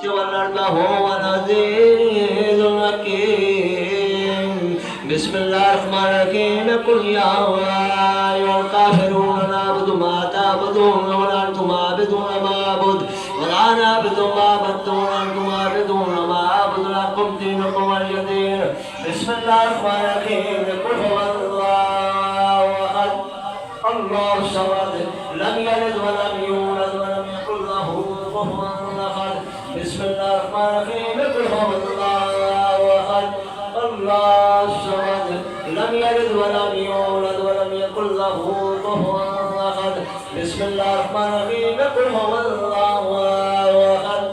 والأرض هو العزيز الحكيم. بسم الله الرحمن الرحيم. قل يا أيها الكافرون نعبد ما تعبدون ولا أنتم عابدون ما أعبد ولا أنا أعبد ما عبدتم ولا أنتم عابدون ما أعبد لكم دينكم ولي دين. بسم الله الرحمن الرحيم. قل هو الله أحد الله الصمد لم يلد ولم يولد ولم يكن له كفوا أحد. بسم الله الرحمن الرحيم. قل هو الله أحد الله الصمد لم يلد ولم يولد ولم يكن له كفوا أحد. بسم الله الرحمن الرحيم. قل هو الله أحد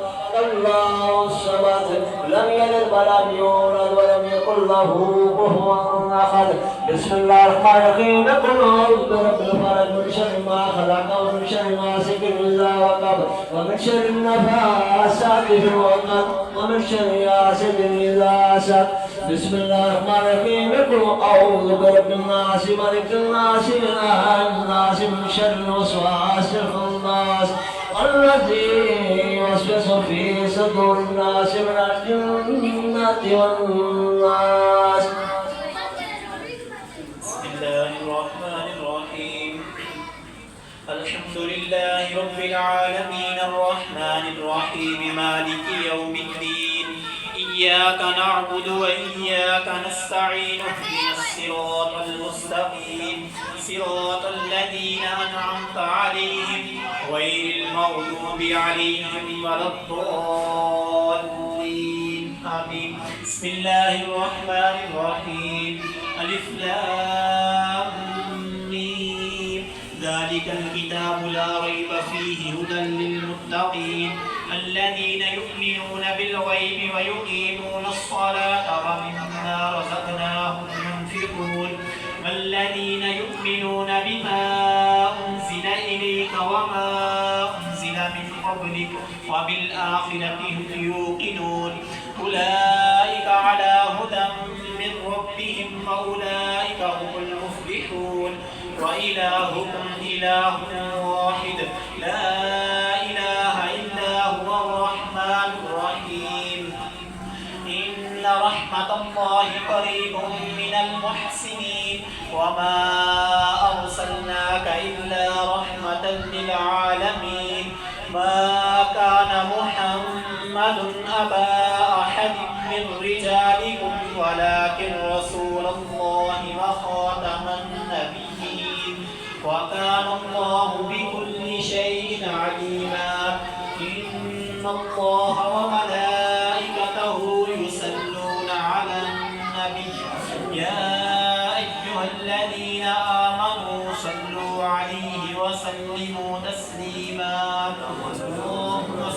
الله الصمد لم يلد ولم يولد ولم يكن له كفوا أحد. بسم الله الرحمن الرحيم. قل أعوذ برب الفلق من شر ما خلق ومن شر غاسق إذا وقب ومن شر النفاثات في العقد ومن شر حاسد إذا حسد. بسم الله الرحمن الرحيم. قل أعوذ برب الناس ملك الناس إله الناس من شر الوسواس الخناس الذي يوسوس في صدور الناس من الجنة والناس. بسم الله الرحمن الرحيم. الحمد لله رب العالمين الرحمن الرحيم مالك يوم الدين. إياك نعبد وإياك نستعين. اهدنا الصراط المستقيم صراط الذين أنعمت عليهم غير المغضوب عليهم ولا الضالين آمين. بسم الله الرحمن الرحيم. ألف لام ميم. ذلك الكتاب لا ريب فيه هدى للمتقين الذين يؤمنون بالغيب ويقيمون الصلاة ومما رزقناهم ينفقون والذين يؤمنون بما أنزل إليك وما أنزل من قبلك وبالآخرة هم يوقنون أولئك على هدى من ربهم وأولئك هم المفلحون. وإلهكم إله واحد لا إله إلا هو الرحمن الرحيم. إن رحمة الله قريب من المحسنين وما أرسلناك إلا رحمة للعالمين. ما كان محمد أبا أحد من رجالكم ولكن رسول الله وخاتم النبيين وكان الله بكل شيء عليما. إن الله وملائكته يصلون على النبي يا أيها الذين آمنوا صلوا عليه وسلموا تسليما. اللهم